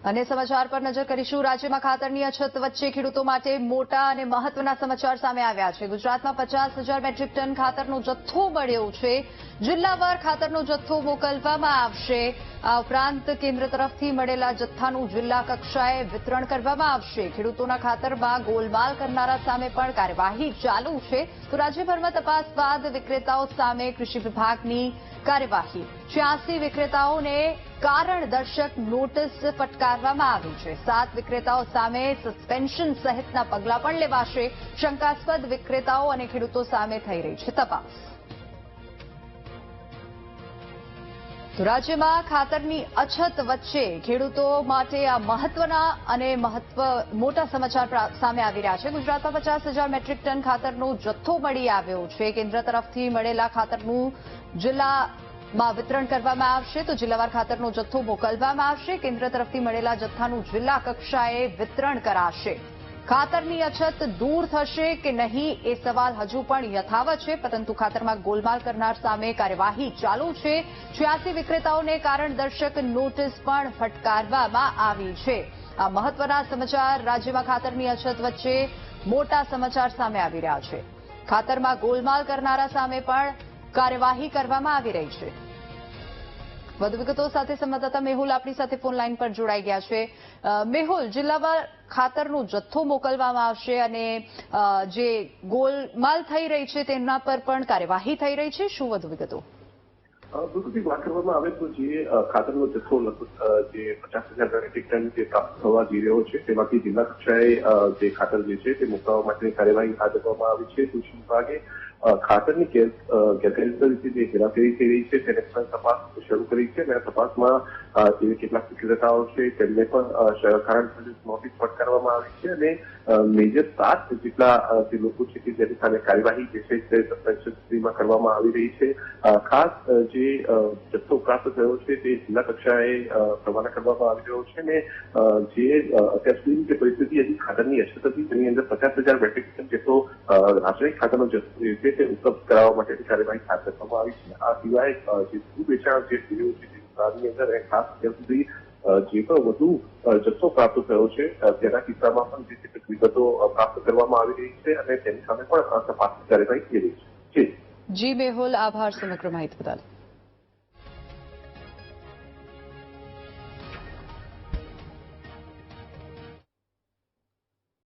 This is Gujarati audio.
અને સમાચાર પર નજર કરીશું। રાજ્યમાં ખાતરની અછત વચ્ચે ખેડૂતો માટે મોટા અને મહત્વના સમાચાર સામે આવ્યા છે। ગુજરાતમાં 50,000 મેટ્રિક ટન ખાતરનો જથ્થો મળ્યો છે। જિલ્લાવાર ખાતરનો જથ્થો મોકલવામાં આવશે। આ ઉપરાંત કેન્દ્ર તરફથી મળેલા જથ્થાનું જિલ્લા કક્ષાએ વિતરણ કરવામાં આવશે। ખેડૂતોના ખાતરમાં ગોલમાલ કરનારા સામે પણ કાર્યવાહી ચાલુ છે। તો રાજ્યભરમાં તપાસ બાદ વિક્રેતાઓ સામે કૃષિ વિભાગની કાર્યવાહી। 86 વિક્રેતાઓને કારણદર્શક નોટિસ ફટકારવામાં આવી છે। 7 વિક્રેતાઓ સામે સસ્પેન્શન સહિતના પગલાં પણ લેવાશે। શંકાસ્પદ વિક્રેતાઓ અને ખેડૂતો સામે થઈ રહી છે તપાસ। તો રાજ્યમાં ખાતરની અછત વચ્ચે ખેડૂતો માટે આ મહત્વના અને મોટા સમાચાર સામે આવી રહ્યા છે। ગુજરાતમાં 50,000 મેટ્રિક ટન ખાતરનો જથ્થો મળી આવ્યો છે। કેન્દ્ર તરફથી મળેલા ખાતરનું જિલ્લામાં વિતરણ કરવામાં આવશે। તો જિલ્લાવાર ખાતરનો જથ્થો મોકલવામાં આવશે। કેન્દ્ર તરફથી મળેલા જથ્થાનું જિલ્લા કક્ષાએ વિતરણ કરાશે। ખાતરની અછત દૂર થશે કે નહીં એ સવાલ હજુ પણ યથાવત છે, પરંતુ ખાતરમાં ગોલમાલ કરનાર સામે કાર્યવાહી ચાલુ છે। 86 વિક્રેતાઓને કારણદર્શક નોટિસ પણ ફટકારવામાં આવી છે। આ મહત્વના સમાચાર। રાજ્યમાં ખાતરની અછત વચ્ચે મોટા સમાચાર સામે આવી રહ્યા છે। ખાતરમાં ગોલમાલ કરનારા સામે પણ કાર્યવાહી કરવામાં આવી રહી છે। વધુ વિગતો સાથે સંવાદદાતા મેહુલ આપણી સાથે ફોન લાઈન પર જોડાઈ ગયા છે। મેહુલ, જિલ્લાવાર ખાતરનો જથ્થો મોકલવામાં આવશે અને જે ગોલમાલ થઈ રહી છે તેના પર પણ કાર્યવાહી થઈ રહી છે। શું વધુ વિગતો? બિલકુલ વાત કરવામાં આવે તો જે ખાતરનો જથ્થો લગભગ જે 50,000 મેટ્રિક ટન જે પ્રાપ્ત થવા જઈ રહ્યો છે તેમાંથી જિલ્લા કક્ષાએ જે ખાતર જે છે તે મોકલવા માટેની કાર્યવાહી હાથ ધરવામાં આવી છે। કૃષિ વિભાગે ખાતરની ગેરકાયદેસર રીતે જે હેરાફેરી થઈ રહી છે તેને પણ તપાસ શરૂ કરી છે અને તપાસમાં જે કેટલાક વિક્રેતાઓ છે તેમને પણ કારણસર નોટિસ ફટકારવામાં આવી છે અને મેજર 7 જેટલા જે લોકો છે કે જેની સામે કાર્યવાહી જે છે તે સસ્પેન્શન સુધીમાં કરવામાં આવી રહી છે। ખાસ જે જથ્થો પ્રાપ્ત થયો છે તે જિલ્લા કક્ષાએ રવાના કરવામાં આવી રહ્યો છે અને જે અત્યાર સુધીની જે પરિસ્થિતિ હતી ખાતરની અછત હતી તેની અંદર 50,000 મેટ્રિક ટન જેટલો રાસાયણિક ખાતરનો જથ્થો છે તે ઉપલબ્ધ કરાવવા માટેની કાર્યવાહી હાથ ધરવામાં આવી છે। આ સિવાય જે દૂધ વેચાણ જે થઈ રહ્યું છે તે વિસ્તારની અંદર ખાસ અત્યાર સુધી જે પણ વધુ જથ્થો પ્રાપ્ત થયો છે તેના કિસ્સામાં પણ જે કેટલીક વિગતો પ્રાપ્ત કરવામાં આવી રહી છે અને તેની સામે પણ તપાસની કાર્યવાહી થઈ રહી છે। જી મેહુલ, આભાર સમગ્ર માહિતી બદલ।